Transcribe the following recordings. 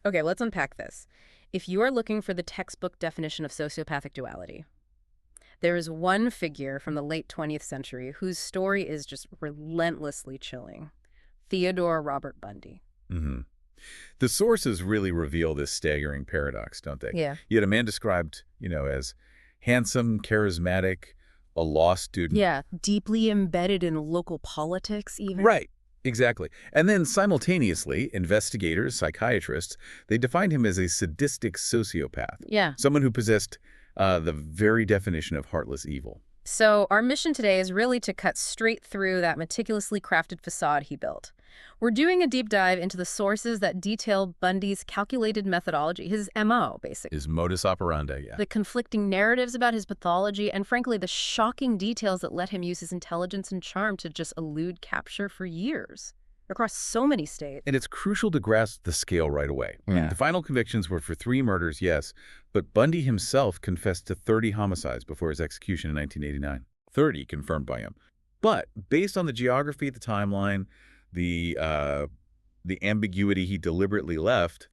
Okay, let's unpack this. If you are looking for the textbook definition of sociopathic duality, there is one figure from the late 20th century whose story is just relentlessly chilling. Theodore Robert Bundy. Hmm. The sources really reveal this staggering paradox, don't they? Yeah. You had a man described, as handsome, charismatic, a law student. Yeah, deeply embedded in local politics even. Right. Exactly. And then simultaneously, investigators, psychiatrists, they defined him as a sadistic sociopath, Yeah. someone who possessed the very definition of heartless evil. So our mission today is really to cut straight through that meticulously crafted facade he built. We're doing a deep dive into the sources that detail Bundy's calculated methodology, his MO, basically. His modus operandi, yeah. The conflicting narratives about his pathology, and frankly, the shocking details that let him use his intelligence and charm to just elude capture for years across so many states. And it's crucial to grasp the scale right away. Yeah. The final convictions were for 3 murders, yes, but Bundy himself confessed to 30 homicides before his execution in 1989. 30 confirmed by him. But based on the geography, the timeline, the ambiguity he deliberately left,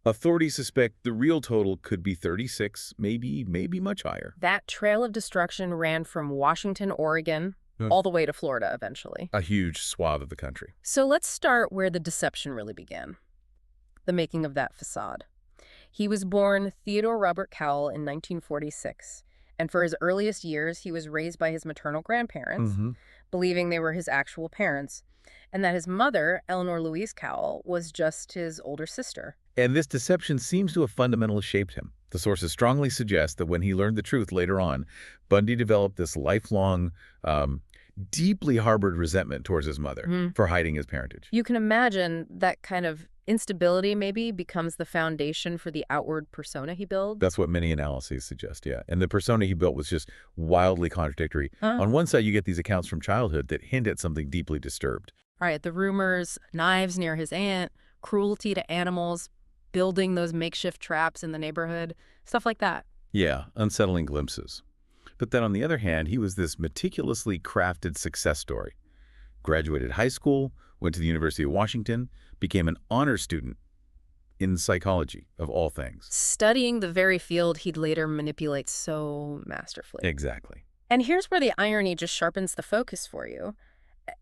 authorities suspect the real total could be 36, maybe much higher. That trail of destruction ran from Washington, Oregon, Yeah. all the way to Florida eventually. A huge swath of the country. So let's start where the deception really began. The making of that facade. He was born Theodore Robert Cowell in 1946, and for his earliest years, he was raised by his maternal grandparents, believing they were his actual parents, and that his mother, Eleanor Louise Cowell, was just his older sister. And this deception seems to have fundamentally shaped him. The sources strongly suggest that when he learned the truth later on, Bundy developed this lifelong, deeply harbored resentment towards his mother for hiding his parentage. You can imagine that kind of instability maybe becomes the foundation for the outward persona he builds. That's what many analyses suggest, yeah. And the persona he built was just wildly contradictory. On one side, you get these accounts from childhood that hint at something deeply disturbed. Right, the rumors, knives near his aunt, cruelty to animals, building those makeshift traps in the neighborhood, stuff like that. Yeah, unsettling glimpses. But then on the other hand, he was this meticulously crafted success story. Graduated high school, went to the University of Washington, became an honor student in psychology, of all things. Studying the very field he'd later manipulate so masterfully. Exactly. And here's where the irony just sharpens the focus for you.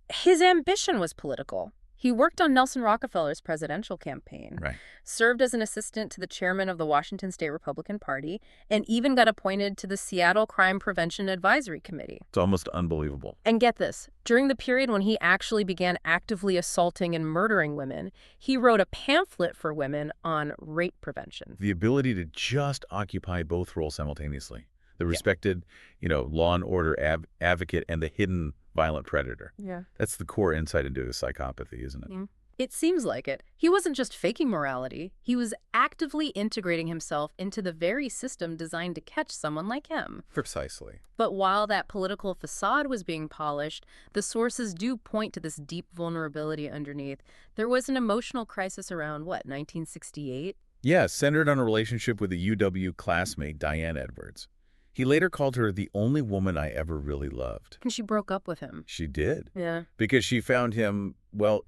His ambition was political. He worked on Nelson Rockefeller's presidential campaign, Right. served as an assistant to the chairman of the Washington State Republican Party, and even got appointed to the Seattle Crime Prevention Advisory Committee. It's almost unbelievable. And get this, during the period when he actually began actively assaulting and murdering women, he wrote a pamphlet for women on rape prevention. The ability to just occupy both roles simultaneously. The respected, law and order advocate and the hidden violent predator. Yeah. That's the core insight into his psychopathy, isn't it? It seems like it. He wasn't just faking morality. He was actively integrating himself into the very system designed to catch someone like him. Precisely. But while that political facade was being polished, the sources do point to this deep vulnerability underneath. There was an emotional crisis around, 1968? Yeah, centered on a relationship with a UW classmate, Diane Edwards. He later called her the only woman I ever really loved. And she broke up with him. She did. Yeah. Because she found him,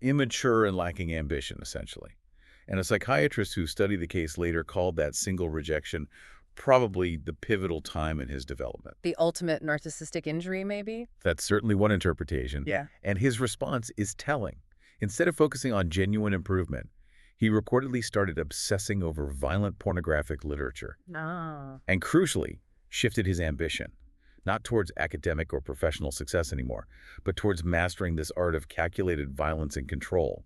immature and lacking ambition, essentially. And a psychiatrist who studied the case later called that single rejection probably the pivotal time in his development. The ultimate narcissistic injury, maybe? That's certainly one interpretation. Yeah. And his response is telling. Instead of focusing on genuine improvement, he reportedly started obsessing over violent pornographic literature. No. And crucially, shifted his ambition, not towards academic or professional success anymore, but towards mastering this art of calculated violence and control.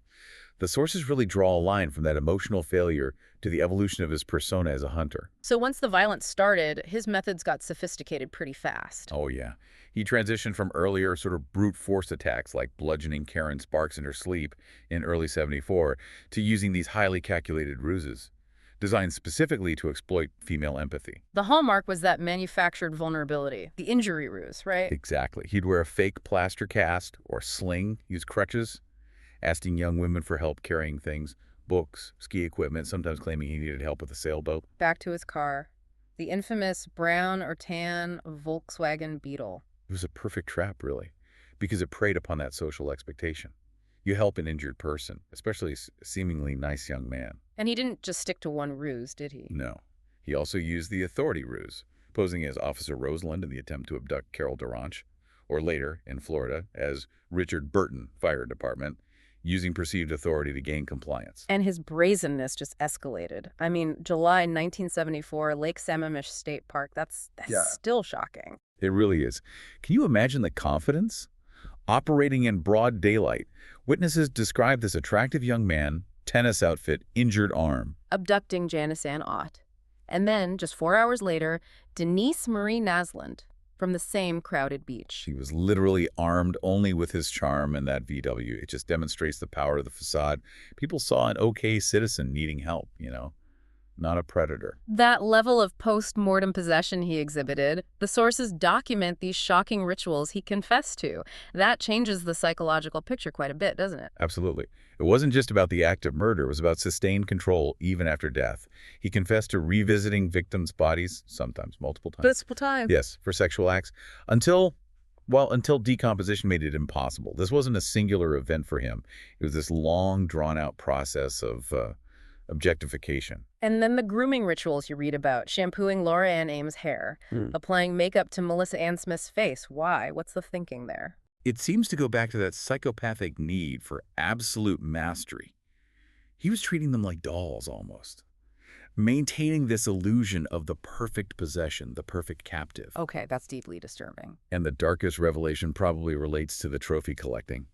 The sources really draw a line from that emotional failure to the evolution of his persona as a hunter. So once the violence started, his methods got sophisticated pretty fast. Oh, yeah. He transitioned from earlier sort of brute force attacks like bludgeoning Karen Sparks in her sleep in early '74 to using these highly calculated ruses, designed specifically to exploit female empathy. The hallmark was that manufactured vulnerability, the injury ruse, right? Exactly. He'd wear a fake plaster cast or sling, use crutches, asking young women for help carrying things, books, ski equipment, sometimes claiming he needed help with a sailboat. Back to his car. The infamous brown or tan Volkswagen Beetle. It was a perfect trap, really, because it preyed upon that social expectation. You help an injured person, especially a seemingly nice young man. And he didn't just stick to one ruse, did he? No. He also used the authority ruse, posing as Officer Roseland in the attempt to abduct Carol Durant, or later, in Florida, as Richard Burton, Fire Department, using perceived authority to gain compliance. And his brazenness just escalated. I mean, July 1974, Lake Sammamish State Park, that's Yeah. still shocking. It really is. Can you imagine the confidence? Operating in broad daylight, witnesses describe this attractive young man, tennis outfit, injured arm. Abducting Janice Ann Ott. And then, just 4 hours later, Denise Marie Naslund from the same crowded beach. He was literally armed only with his charm and that VW. It just demonstrates the power of the facade. People saw an okay citizen needing help, not a predator. That level of post-mortem possession he exhibited, the sources document these shocking rituals he confessed to. That changes the psychological picture quite a bit, doesn't it? Absolutely. It wasn't just about the act of murder. It was about sustained control even after death. He confessed to revisiting victims' bodies, sometimes multiple times. Multiple times. Yes, for sexual acts, until decomposition made it impossible. This wasn't a singular event for him. It was this long, drawn-out process of objectification. And then the grooming rituals you read about, shampooing Laura Ann Ames' hair, applying makeup to Melissa Ann Smith's face. Why? What's the thinking there? It seems to go back to that psychopathic need for absolute mastery. He was treating them like dolls almost, maintaining this illusion of the perfect possession, the perfect captive. Okay, that's deeply disturbing. And the darkest revelation probably relates to the trophy collecting.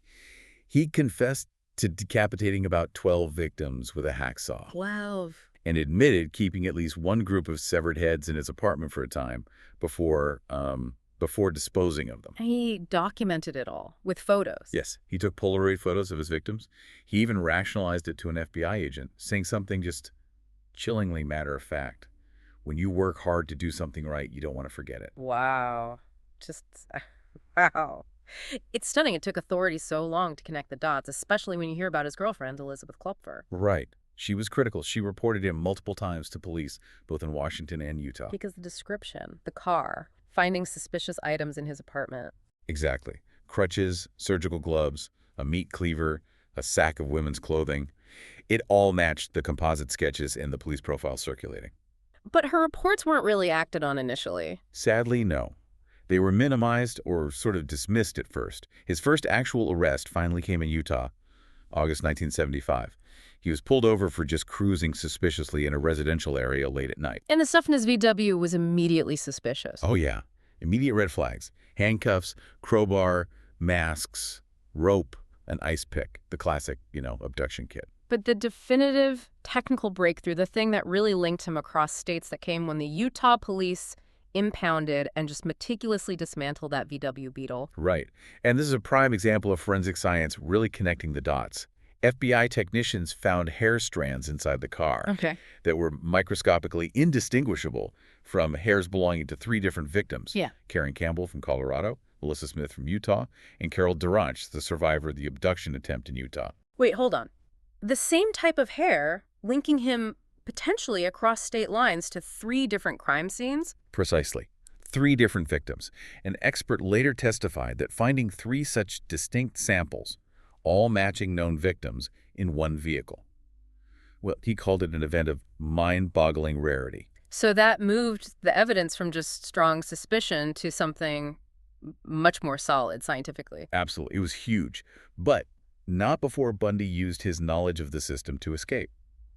He confessed to decapitating about 12 victims with a hacksaw. 12. And admitted keeping at least one group of severed heads in his apartment for a time before disposing of them. He documented it all with photos. Yes, he took Polaroid photos of his victims. He even rationalized it to an FBI agent, saying something just chillingly matter-of-fact. When you work hard to do something right, you don't want to forget it. Wow. Wow. It's stunning it took authorities so long to connect the dots, especially when you hear about his girlfriend, Elizabeth Klopfer. Right. She was critical. She reported him multiple times to police, both in Washington and Utah. Because the description, the car, finding suspicious items in his apartment. Exactly. Crutches, surgical gloves, a meat cleaver, a sack of women's clothing. It all matched the composite sketches in the police profile circulating. But her reports weren't really acted on initially. Sadly, no. They were minimized or sort of dismissed at first. His first actual arrest finally came in Utah, August 1975. He was pulled over for just cruising suspiciously in a residential area late at night. And the stuff in his VW was immediately suspicious. Oh, yeah. Immediate red flags. Handcuffs, crowbar, masks, rope, an ice pick. The classic, abduction kit. But the definitive technical breakthrough, the thing that really linked him across states, that came when the Utah police impounded and just meticulously dismantled that VW Beetle. Right. And this is a prime example of forensic science really connecting the dots. FBI technicians found hair strands inside the car that were microscopically indistinguishable from hairs belonging to 3 different victims. Yeah. Karen Campbell from Colorado, Melissa Smith from Utah, and Carol Durant, the survivor of the abduction attempt in Utah. Wait, hold on. The same type of hair linking him potentially across state lines to 3 different crime scenes? Precisely. 3 different victims. An expert later testified that finding 3 such distinct samples, all matching known victims, in one vehicle. Well, he called it an event of mind-boggling rarity. So that moved the evidence from just strong suspicion to something much more solid scientifically. Absolutely. It was huge. But not before Bundy used his knowledge of the system to escape.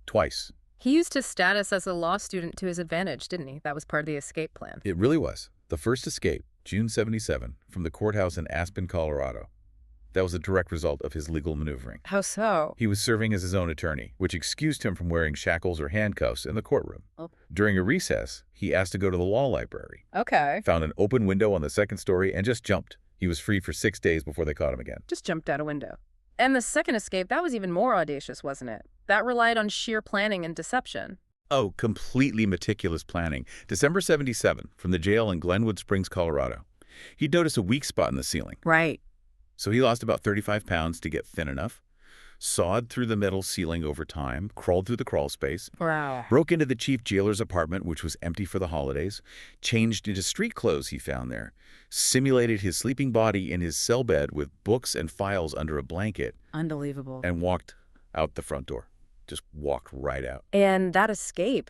Twice. He used his status as a law student to his advantage, didn't he? That was part of the escape plan. It really was. The first escape, June 77, from the courthouse in Aspen, Colorado. That was a direct result of his legal maneuvering. How so? He was serving as his own attorney, which excused him from wearing shackles or handcuffs in the courtroom. Oh. During a recess, he asked to go to the law library. Okay. Found an open window on the 2nd story and just jumped. He was free for 6 days before they caught him again. Just jumped out a window. And the second escape, that was even more audacious, wasn't it? That relied on sheer planning and deception. Oh, completely meticulous planning. December 77, from the jail in Glenwood Springs, Colorado. He'd noticed a weak spot in the ceiling. Right. So he lost about 35 pounds to get thin enough. sawed through the metal ceiling over time, crawled through the crawl space, Wow. broke into the chief jailer's apartment, which was empty for the holidays, changed into street clothes he found there, simulated his sleeping body in his cell bed with books and files under a blanket, Unbelievable. and walked out the front door. Just walked right out. And that escape,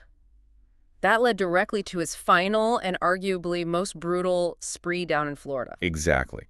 that led directly to his final and arguably most brutal spree down in Florida. Exactly.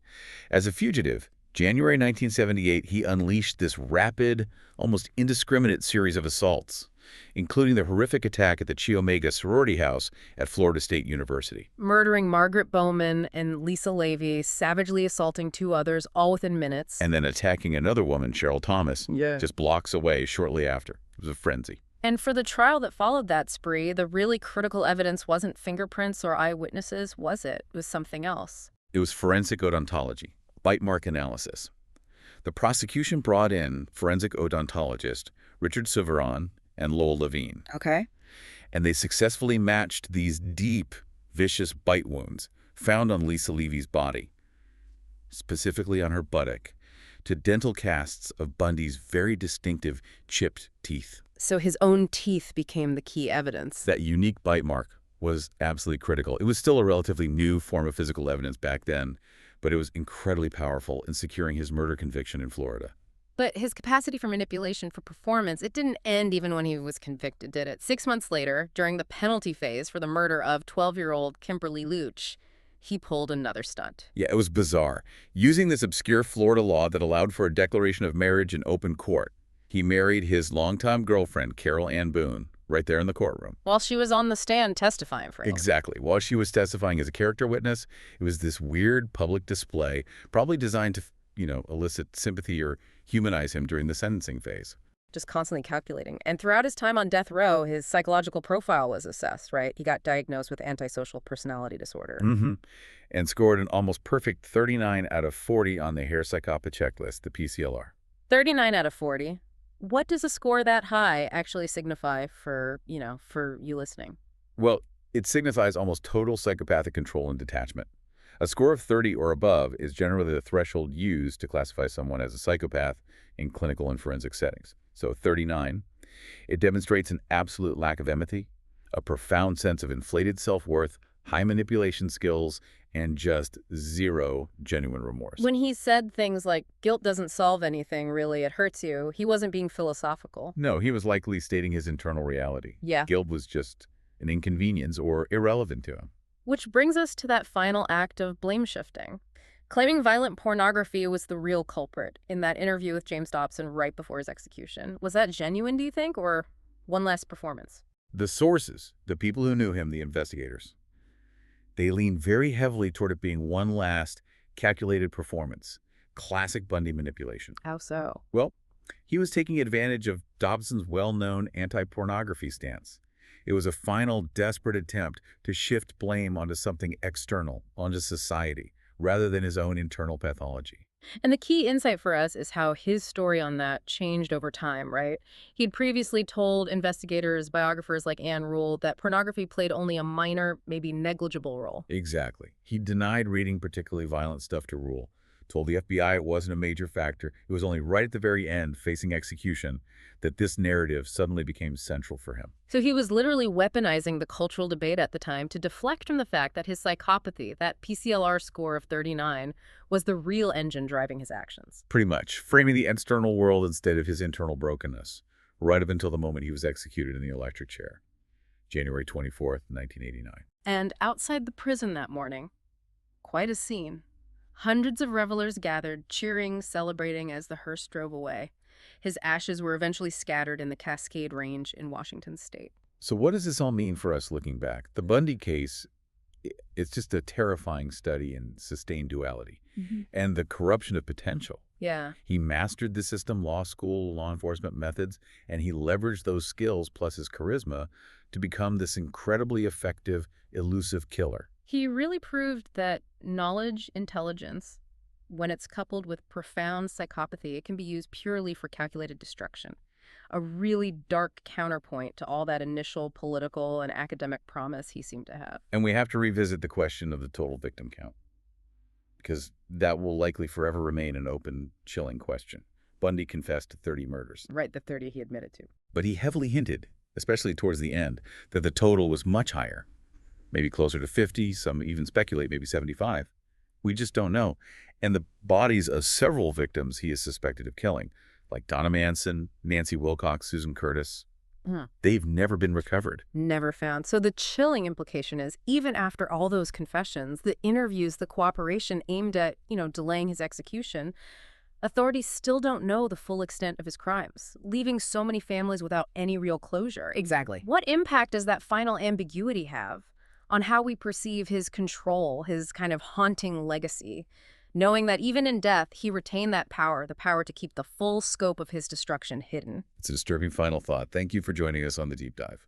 As a fugitive, January 1978, he unleashed this rapid, almost indiscriminate series of assaults, including the horrific attack at the Chi Omega sorority house at Florida State University. Murdering Margaret Bowman and Lisa Levy, savagely assaulting two others, all within minutes. And then attacking another woman, Cheryl Thomas, just blocks away shortly after. It was a frenzy. And for the trial that followed that spree, the really critical evidence wasn't fingerprints or eyewitnesses, was it? It was something else. It was forensic odontology, bite mark analysis. The prosecution brought in forensic odontologist Richard Souveron and Lowell Levine. Okay. And they successfully matched these deep, vicious bite wounds found on Lisa Levy's body, specifically on her buttock, to dental casts of Bundy's very distinctive chipped teeth. So his own teeth became the key evidence. That unique bite mark was absolutely critical. It was still a relatively new form of physical evidence back then, but it was incredibly powerful in securing his murder conviction in Florida. But his capacity for manipulation for performance, it didn't end even when he was convicted, did it? 6 months later, during the penalty phase for the murder of 12-year-old Kimberly Luch, he pulled another stunt. Yeah, it was bizarre. Using this obscure Florida law that allowed for a declaration of marriage in open court, he married his longtime girlfriend, Carol Ann Boone, right there in the courtroom. While she was on the stand testifying for him. Exactly. While she was testifying as a character witness, it was this weird public display, probably designed to, elicit sympathy or humanize him during the sentencing phase. Just constantly calculating. And throughout his time on death row, his psychological profile was assessed, right? He got diagnosed with antisocial personality disorder. And scored an almost perfect 39 out of 40 on the Hare Psychopath checklist, the PCLR. 39 out of 40. What does a score that high actually signify for you listening? Well, it signifies almost total psychopathic control and detachment. A score of 30 or above is generally the threshold used to classify someone as a psychopath in clinical and forensic settings. So 39, it demonstrates an absolute lack of empathy, a profound sense of inflated self-worth, high manipulation skills, and just zero genuine remorse. When he said things like, guilt doesn't solve anything, really, it hurts you, he wasn't being philosophical. No, he was likely stating his internal reality. Yeah. Guilt was just an inconvenience or irrelevant to him. Which brings us to that final act of blame shifting. Claiming violent pornography was the real culprit in that interview with James Dobson right before his execution. Was that genuine, do you think, or one last performance? The sources, the people who knew him, the investigators, they leaned very heavily toward it being one last calculated performance. Classic Bundy manipulation. How so? Well, he was taking advantage of Dobson's well-known anti-pornography stance. It was a final, desperate attempt to shift blame onto something external, onto society, rather than his own internal pathology. And the key insight for us is how his story on that changed over time, right? He'd previously told investigators, biographers like Ann Rule, that pornography played only a minor, maybe negligible role. Exactly. He denied reading particularly violent stuff to Rule, told the FBI it wasn't a major factor. It was only right at the very end, facing execution, that this narrative suddenly became central for him. So he was literally weaponizing the cultural debate at the time to deflect from the fact that his psychopathy, that PCLR score of 39, was the real engine driving his actions. Pretty much, framing the external world instead of his internal brokenness, right up until the moment he was executed in the electric chair, January 24th, 1989. And outside the prison that morning, quite a scene. Hundreds of revelers gathered, cheering, celebrating as the hearse drove away. His ashes were eventually scattered in the Cascade Range in Washington state. So what does this all mean for us looking back? The Bundy case, it's just a terrifying study in sustained duality and the corruption of potential. Yeah. He mastered the system, law school, law enforcement methods, and he leveraged those skills plus his charisma to become this incredibly effective, elusive killer. He really proved that knowledge, intelligence, when it's coupled with profound psychopathy, it can be used purely for calculated destruction. A really dark counterpoint to all that initial political and academic promise he seemed to have. And we have to revisit the question of the total victim count, because that will likely forever remain an open, chilling question. Bundy confessed to 30 murders. Right, the 30 he admitted to. But he heavily hinted, especially towards the end, that the total was much higher. Maybe closer to 50, some even speculate maybe 75. We just don't know. And the bodies of several victims he is suspected of killing, like Donna Manson, Nancy Wilcox, Susan Curtis, they've never been recovered. Never found. So the chilling implication is, even after all those confessions, the interviews, the cooperation aimed at, delaying his execution, authorities still don't know the full extent of his crimes, leaving so many families without any real closure. Exactly. What impact does that final ambiguity have on how we perceive his control, his kind of haunting legacy, knowing that even in death, he retained that power, the power to keep the full scope of his destruction hidden? It's a disturbing final thought. Thank you for joining us on The Deep Dive.